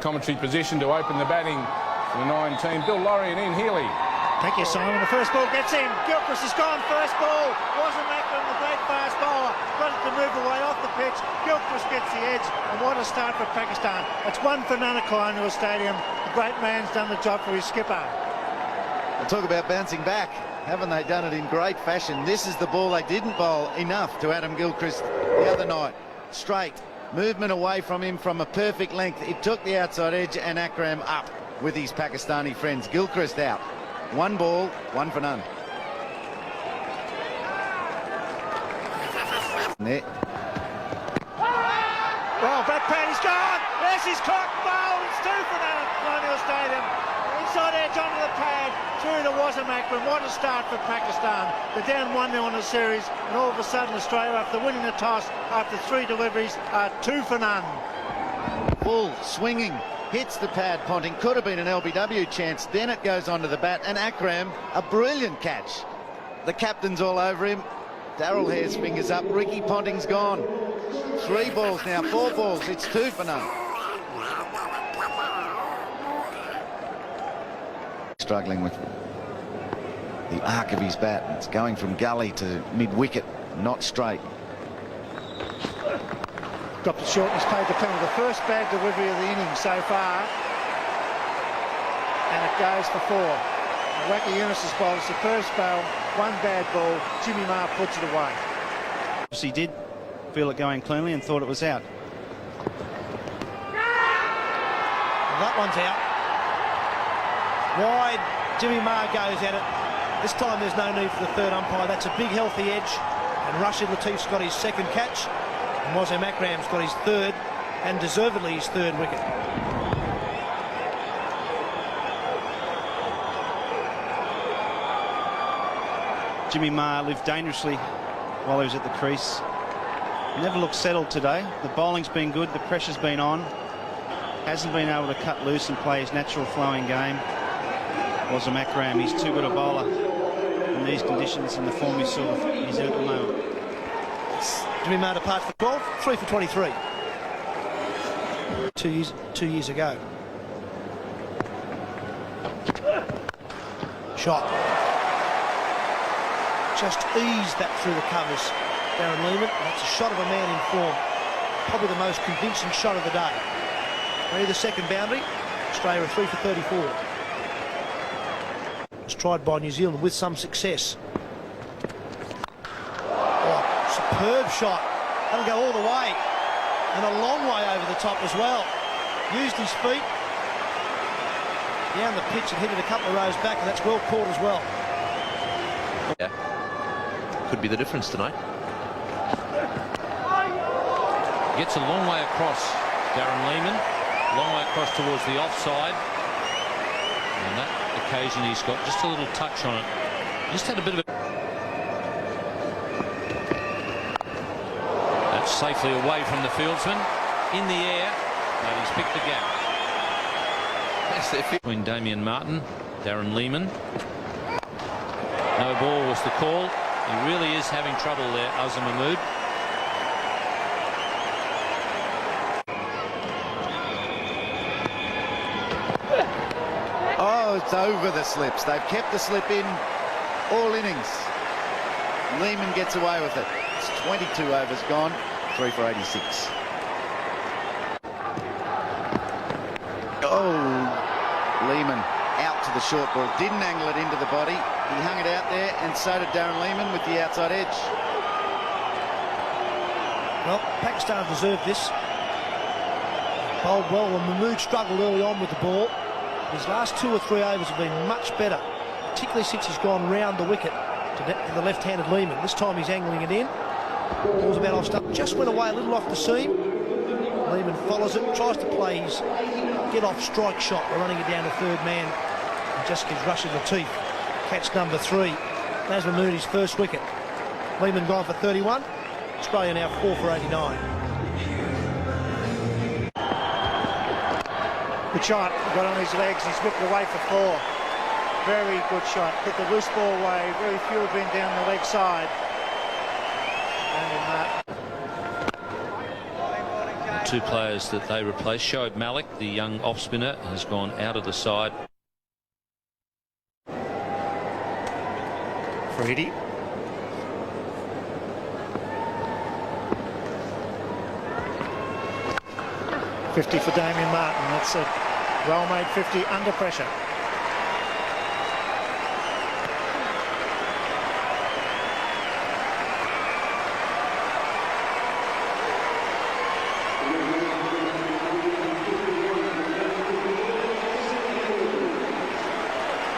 commentary position to open the batting for the 19. Bill Laurie and Ian Healy. Thank you, Simon. The first ball gets in. Gilchrist has gone. First ball. Wasn't Macklin, the great fast bowler. Got it to move away off the pitch. Gilchrist gets the edge. And what a start for Pakistan. It's one for none at Colonial Stadium. The great man's done the job for his skipper. We'll talk about bouncing back. Haven't they done it in great fashion? This is the ball they didn't bowl enough to Adam Gilchrist the other night. Straight. Movement away from him from a perfect length. It took the outside edge and Akram up with his Pakistani friends. Gilchrist out. One ball, one for none. There. Oh, back pad, he's gone. There's his clock ball. It's 2 for none at Colonial Stadium. Inside edge onto the pad, through to Wassim Akram. What a start for Pakistan. They're down 1-0 in the series, and all of a sudden Australia, after winning the toss, after 3 deliveries, are 2 for none. Full swinging. Hits the pad, Ponting. Could have been an LBW chance. Then it goes onto the bat, and Akram, a brilliant catch. The captain's all over him. Darrell Hare's fingers up. Ricky Ponting's gone. 3 balls now, 4 balls. It's 2 for none. Struggling with the arc of his bat. It's going from gully to mid-wicket, not straight. Dropped it short and he's paid the penalty. The first bad delivery of the innings so far. And it goes for 4. Wacky Yunus has bowled. It's the first bowl, 1 bad ball. Jimmy Maher puts it away. He did feel it going cleanly and thought it was out. And that one's out. Wide, Jimmy Maher goes at it. This time there's no need for the third umpire. That's a big healthy edge. And Rashid Latif's got his second catch. And Wassim Akram's got his third, and deservedly his 3rd wicket. Jimmy Maher lived dangerously while he was at the crease. Never looked settled today. The bowling's been good, the pressure's been on. Hasn't been able to cut loose and play his natural flowing game. Wassim Akram, he's too good a bowler in these conditions, and the form he's in at the moment. Jimmy Maher departs for 12, 3 for 23. 2 years ago. Shot. Just eased that through the covers, Darren Lehmann. That's a shot of a man in form. Probably the most convincing shot of the day. Ready the second boundary. Australia are 3 for 34. It's tried by New Zealand with some success. Superb shot. That'll go all the way. And a long way over the top as well. Used his feet down the pitch and hit it a couple of rows back, and that's well caught as well. Yeah. Could be the difference tonight. Gets a long way across, Darren Lehmann. Long way across towards the offside. On that occasion he's got just a little touch on it. Just had a bit of a... Safely away from the fieldsman, in the air, but he's picked the gap. Between Damien Martin, Darren Lehmann. No ball was the call. He really is having trouble there, Azam Mahmood. Oh, it's over the slips. They've kept the slip in all innings. Lehmann gets away with it. It's 22 overs gone. 3 for 86. Oh, Lehmann out to the short ball. Didn't angle it into the body. He hung it out there, and so did Darren Lehmann with the outside edge. Well, Pakistan deserved this. Bowled well, and Mahmood struggled early on with the ball. His last 2 or 3 overs have been much better, particularly since he's gone round the wicket to the left-handed Lehmann. This time he's angling it in. Ball's about off stump, just went away a little off the seam. Lehmann follows it, tries to play his get-off strike shot by running it down to 3rd man, and just gives Rashid Latif catch number 3. Naz Mahmood his 1st wicket. Lehmann gone for 31. Australia now 4 for 89. Good shot, got on his legs, he's whipped away for 4. Very good shot, put the loose ball away, very few have been down the leg side. two players that they replaced. Shoaib Malik, the young off spinner, has gone out of the side. Freedy. $50 for Damien Martin. That's a well-made 50 under pressure.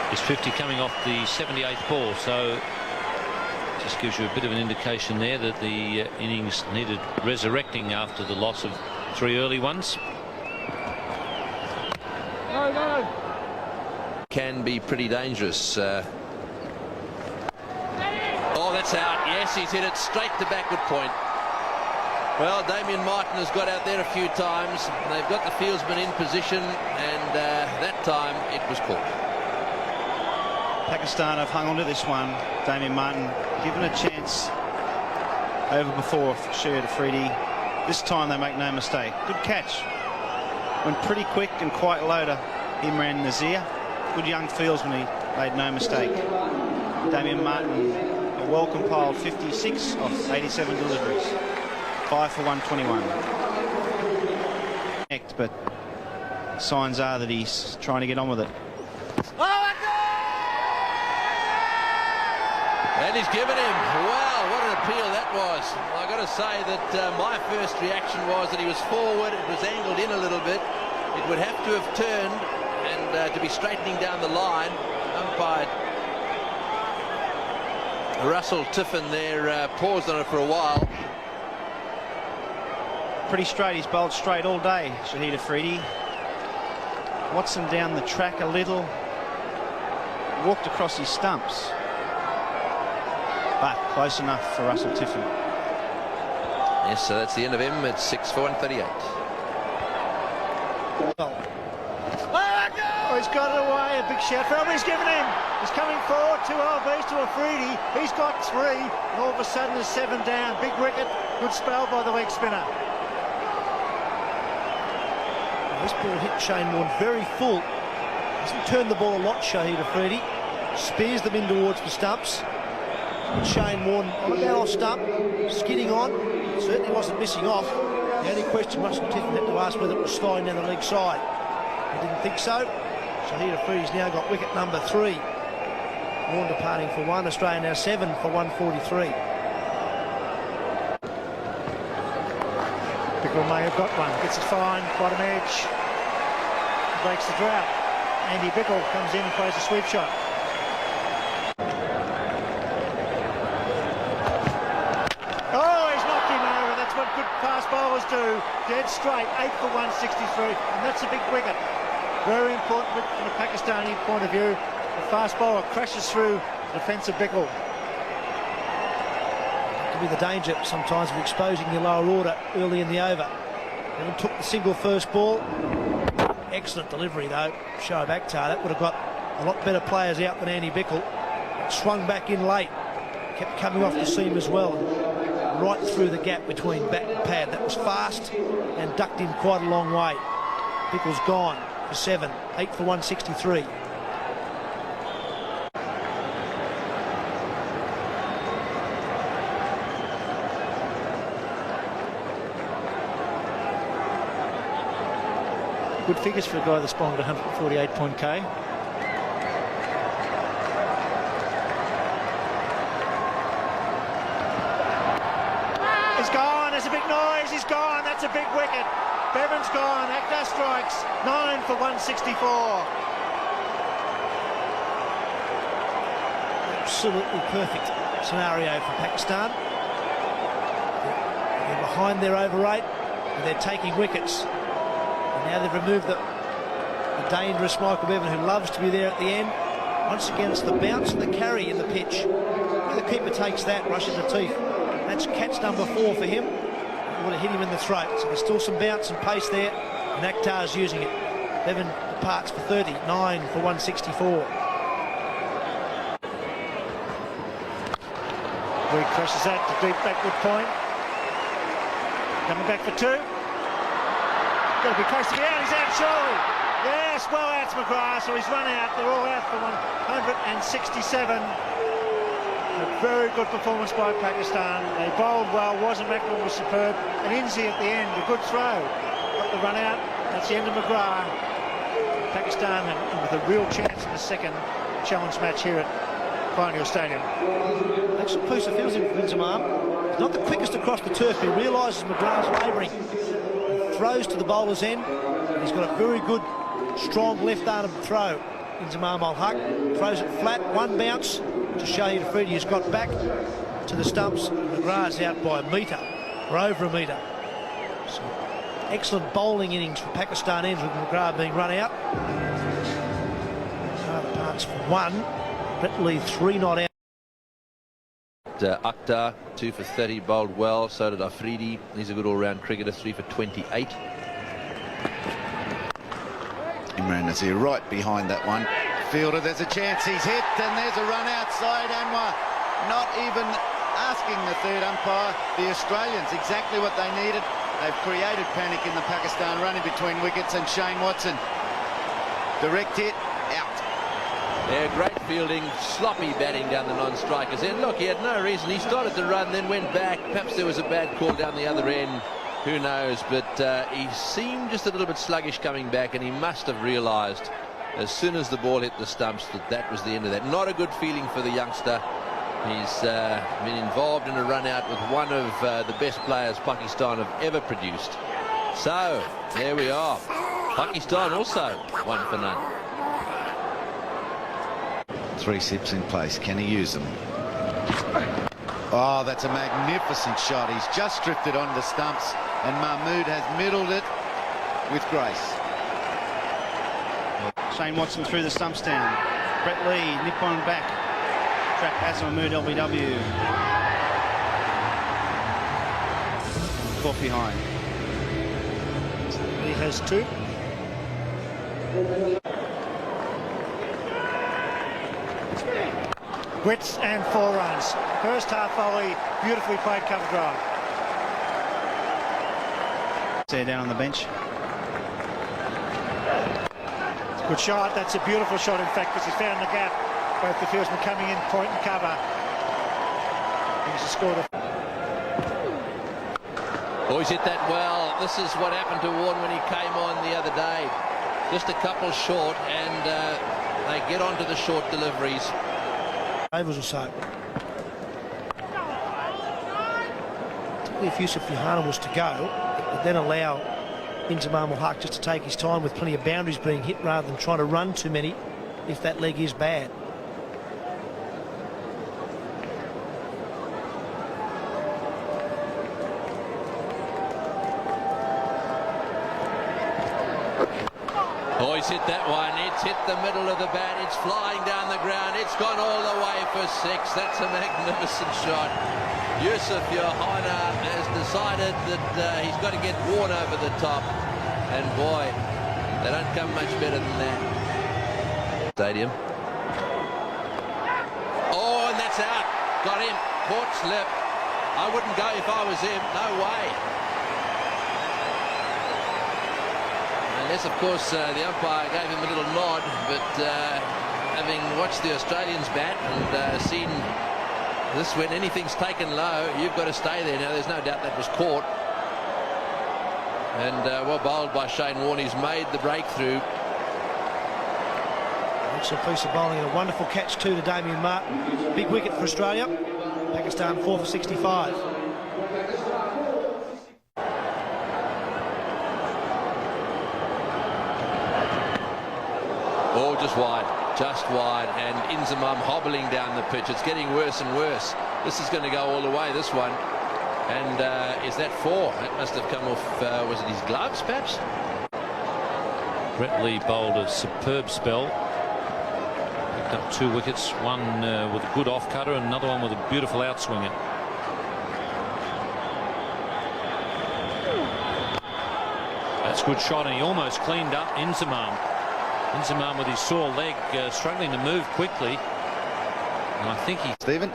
It's 50 coming off the 78th ball, so just gives you a bit of an indication there that the innings needed resurrecting after the loss of 3 early ones. Can be pretty dangerous. Oh, that's out. Yes, he's hit it straight to backward point. Well, Damien Martin has got out there a few times. They've got the fieldsman in position, and that time it was caught. Pakistan have hung on to this one. Damien Martin given a chance over before for Shahid Afridi. This time they make no mistake. Good catch. Went pretty quick and quite low to Imran Nazir. Good young fieldsman, he made no mistake. Damien Martin, a well-compiled 56 off 87 deliveries. 5 for 121. But signs are that he's trying to get on with it. And he's given him. Wow, what an appeal that was. I've got to say that my first reaction was that he was forward. It was angled in a little bit. It would have to have turned and to be straightening down the line. Umpire Russell Tiffin there paused on it for a while. Pretty straight. He's bowled straight all day, Shahid Afridi. Watson down the track a little. Walked across his stumps. But close enough for Russell Tiffin. Yes, so that's the end of him. It's 6 for 138. Oh, he's got it away. A big shout for him. He's given him. He's coming forward. 2 LBs to Afridi. He's got 3. And all of a sudden there's 7 down. Big wicket. Good spell by the weak spinner. This ball hit Shane Warne very full. Hasn't turned the ball a lot, Shahid Afridi. Spears them in towards the stumps. And Shane Warne on a barrel stump, skidding on. Certainly wasn't missing off. The only question Russell Tiffin had to ask whether it was sliding down the leg side. He didn't think so. Shahid Afridi's now got wicket number 3. Warne departing for 1. Australia now 7 for 143. Bickle may have got one. Gets it fine. Bottom edge. Breaks the drought. Andy Bickle comes in and plays a sweep shot. Good fast bowlers do. Dead straight, 8 for 163, and that's a big wicket. Very important from a Pakistani point of view. The fast bowler crashes through the defensive Bickle. That could be the danger sometimes of exposing your lower order early in the over. Evan took the single first ball. Excellent delivery though, Shoaib Akhtar. That would have got a lot better players out than Andy Bickle. Swung back in late, kept coming off the seam as well. Right through the gap between bat and pad. That was fast and ducked in quite a long way. Bickle's gone for 7, 8 for 163. Good figures for a guy that's bowled 148 point K. He's gone. There's a big noise. He's gone. That's a big wicket. Bevan's gone. Akhtar strikes. 9 for 164. Absolutely perfect scenario for Pakistan. They're behind their over 8 and they're taking wickets. And now they've removed the dangerous Michael Bevan, who loves to be there at the end. Once again, it's the bounce and the carry in the pitch. Where the keeper takes that, Rashid Latif. That's catch number 4 for him. It would have hit him in the throat. So there's still some bounce and pace there, and Akhtar's using it. Bevan departs for 30, 9 for 164. Reed crashes that to deep backward point. Coming back for 2. Got to be close to be out. He's out surely. Yes, well out's McGrath, so he's run out. They're all out for 167. A very good performance by Pakistan. They bowled well. Wasim-Akram was superb. And Inzi at the end, a good throw. Got the run out. That's the end of McGrath. Pakistan with a real chance in the second challenge match here at Pioneer Stadium. Excellent piece of fielding from Inzamam. He's not the quickest across the turf. He realises McGrath's labouring. He throws to the bowler's end. And he's got a very good, strong left-armed throw. Inzamam ul Haq throws it flat, one bounce to Shahid Afridi, has got back to the stumps. McGrath's out by a metre, or over a metre. So, excellent bowling innings for Pakistan ends with McGrath being run out. Other parts for one. Brett Lee 3 not out. Akhtar 2 for 30, bowled well. So did Afridi. He's a good all-round cricketer, 3 for 28. Imran Nazir right behind that one. Fielder, there's a chance, he's hit, and there's a run outside. Anwar not even asking the third umpire. The Australians, exactly what they needed. They've created panic in the Pakistan run in between wickets, and Shane Watson, direct hit, out. Yeah, great fielding, sloppy batting down the non-strikers end. Look, he had no reason. He started to run, then went back. Perhaps there was a bad call down the other end. Who knows? But he seemed just a little bit sluggish coming back, and he must have realised as soon as the ball hit the stumps that that was the end of that. Not a good feeling for the youngster. He's been involved in a run-out with one of the best players Pakistan have ever produced. So, there we are. Pakistan also 1 for none. 3 sips in place. Can he use them? Oh, that's a magnificent shot. He's just drifted onto the stumps, and Mahmood has middled it with grace. Shane Watson through the stumps down. Brett Lee, Nippon back. Track pass on Mahmood LBW. Caught behind. He has 2. Brits and 4 runs. First half volley, beautifully played cover drive. There down on the bench. Good shot. That's a beautiful shot, in fact, because he found the gap. Both the fieldsmen coming in, point and cover. He's scored a... Boys hit that well. This is what happened to Warren when he came on the other day. Just a couple short, and they get onto the short deliveries. Overs or so. If Yusuf Yohana was to go, it would then allow Inzamam ul Haq just to take his time with plenty of boundaries being hit rather than trying to run too many if that leg is bad. Boys hit that one. It's hit the middle of the bat. It's flying down the ground. It's gone all the way for 6. That's a magnificent shot. Yusuf Yohana has decided that he's got to get Warren over the top. And boy, they don't come much better than that. Stadium. Oh, and that's out. Got him. Caught slip. I wouldn't go if I was him. No way. Unless, of course, the umpire gave him a little nod, but having watched the Australians bat and seen this, when anything's taken low, you've got to stay there. Now, there's no doubt that was caught. And well bowled by Shane Warne. He's made the breakthrough. Excellent piece of bowling and a wonderful catch too to Damien Martin. Big wicket for Australia. Pakistan 4 for 65. Oh, just wide, and Inzamam hobbling down the pitch. It's getting worse and worse. This is going to go all the way, this one. And is that 4? That must have come off, was it his gloves, perhaps? Brett Lee bowled a superb spell. Picked up 2 wickets, one with a good off-cutter and another one with a beautiful outswinger. That's a good shot, and he almost cleaned up Inzamam. Inzamam with his sore leg struggling to move quickly. And I think he... Stephen,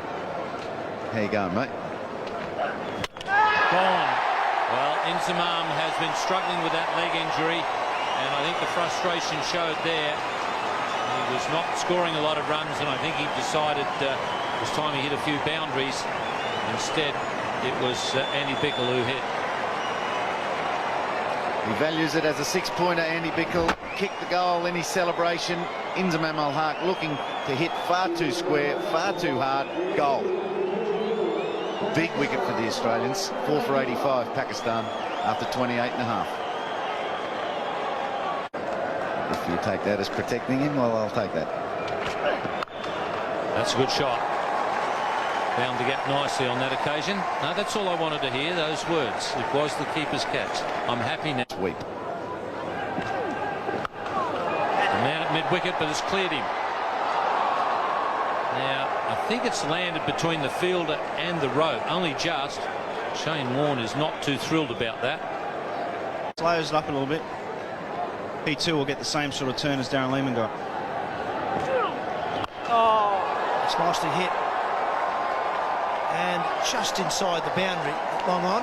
how you going, mate? Gone. Well, Inzamam has been struggling with that leg injury, and I think the frustration showed there. He was not scoring a lot of runs, and I think he decided it was time he hit a few boundaries. Instead, it was Andy Bickle who hit. He values it as a 6-pointer. Andy Bickle kicked the goal in his celebration. Inzamam Ul Haq looking to hit far too square, far too hard. Goal. Big wicket for the Australians. 4 for 85, Pakistan, after 28.5. If you take that as protecting him, well, I'll take that. That's a good shot. Bound to get nicely on that occasion. No, that's all I wanted to hear, those words. It was the keeper's catch. I'm happy now. Sweep. The man at mid-wicket, but it's cleared him. Now, I think it's landed between the fielder and the rope, only just. Shane Warne is not too thrilled about that. Slows it up a little bit. He too will get the same sort of turn as Darren Lehmann got. It's nicely hit. And just inside the boundary, long on.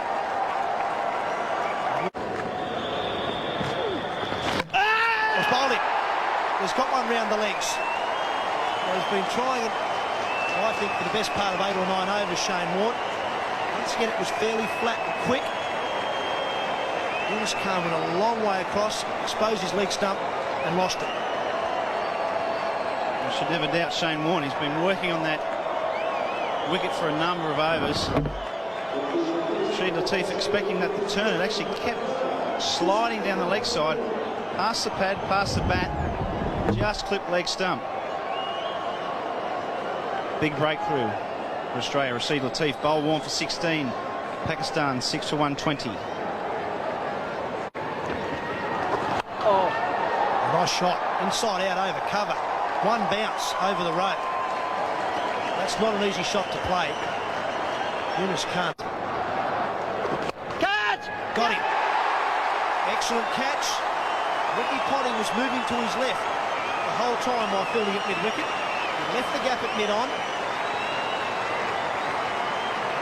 It's bowled him. He's got one round the legs. Well, he's been trying it, I think, for the best part of 8 or 9 overs, Shane Warne. Once again, it was fairly flat and quick. Yunus Khan went a long way across, exposed his leg stump and lost it. I should never doubt Shane Warne. He's been working on that wicket for a number of overs. Rashid Latif expecting that to turn. It actually kept sliding down the leg side, past the pad, past the bat, just clipped leg stump. Big breakthrough for Australia. Rashid Latif, bowl Warne for 16. Pakistan 6 for 120. Nice shot, inside out over cover. One bounce over the rope. That's not an easy shot to play. Yunus Khan. Catch! Got him. Excellent catch. Ricky Ponting was moving to his left the whole time while fielding at mid-wicket. He left the gap at mid-on.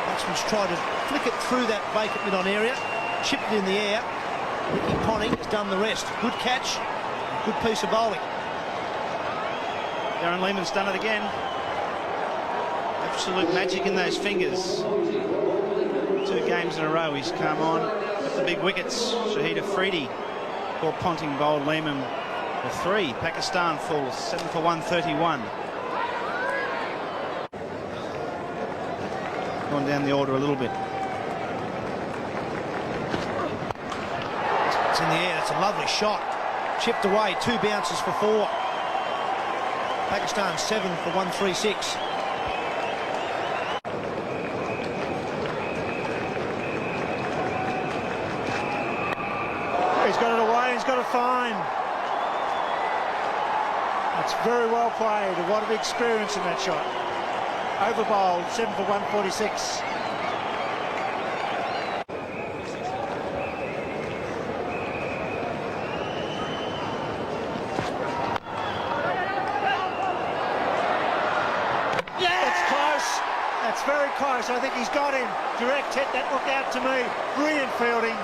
Batsman's tried to flick it through that vacant mid-on area, chipped it in the air. Ricky Ponting has done the rest. Good catch, good piece of bowling. Darren Lehmann's done it again. Absolute magic in those fingers. 2 games in a row he's come on at the big wickets. Shahid Afridi caught Ponting, bowled Lehmann for 3. Pakistan falls 7 for 131. Gone down the order a little bit. It's in the air. It's a lovely shot. Chipped away. 2 bounces for 4. Pakistan 7 for 136. He's got it away, he's got it fine. That's very well played. A lot of experience in that shot. Over bowled, 7 for 146. That's close. That's very close. I think he's got him. Direct hit, that looked out to me. Brilliant fielding.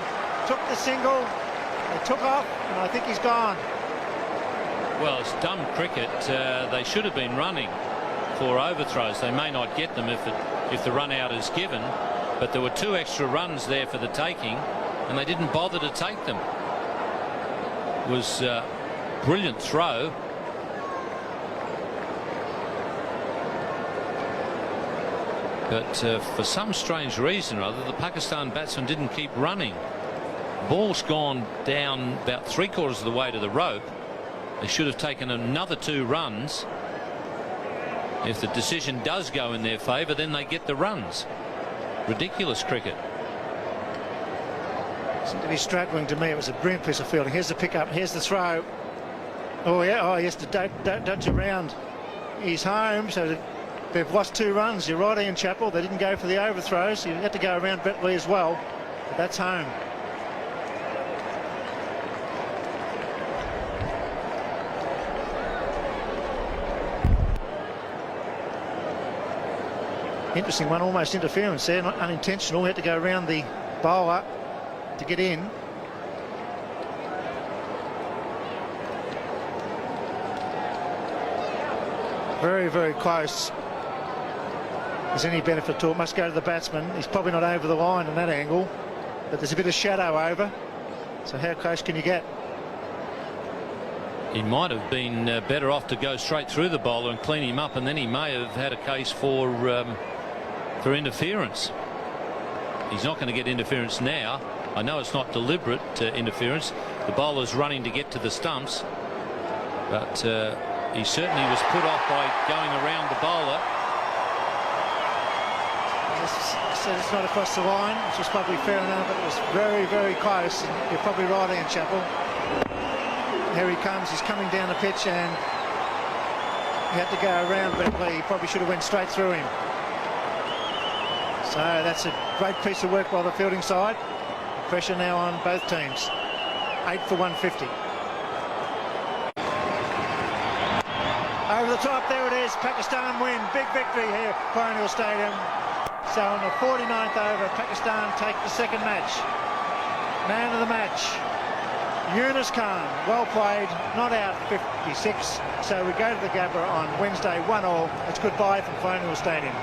Took the single. They took off, and I think he's gone. Well, it's dumb cricket. They should have been running for overthrows. They may not get them if the run out is given, but there were 2 extra runs there for the taking, and they didn't bother to take them. It was a brilliant throw. But for some strange reason or other, the Pakistan batsman didn't keep running. Ball's gone down about 3/4 of the way to the rope. They should have taken another 2 runs. If the decision does go in their favour, then they get the runs. Ridiculous cricket. Seemed to be straddling to me. It was a brilliant piece of fielding. Here's the pick-up. Here's the throw. Oh, yeah. Oh, he has to dodge around. He's home, so they've lost 2 runs. You're right, Ian Chappell. They didn't go for the overthrows. You had to go around Brett Lee as well. But that's home. Interesting one, almost interference there, not unintentional. He had to go around the bowler to get in. Very, very close. There's any benefit to it, must go to the batsman. He's probably not over the line in that angle, but there's a bit of shadow over. So how close can you get? He might have been better off to go straight through the bowler and clean him up, and then he may have had a case for interference. He's not going to get interference now. I know it's not deliberate interference. The bowler's running to get to the stumps, but he certainly was put off by going around the bowler. Said it's not across the line, which was probably fair enough, but it was very, very close. And you're probably right, Ian Chappell. Here he comes. He's coming down the pitch, and he had to go around Bentley. He probably should have went straight through him. So that's a great piece of work by the fielding side. Pressure now on both teams. 8 for 150. Over the top, there it is. Pakistan win. Big victory here at Colonial Stadium. So on the 49th over, Pakistan take the second match. Man of the match, Yunus Khan. Well played, not out 56. So we go to the Gabba on Wednesday, 1-1. It's goodbye from Colonial Stadium.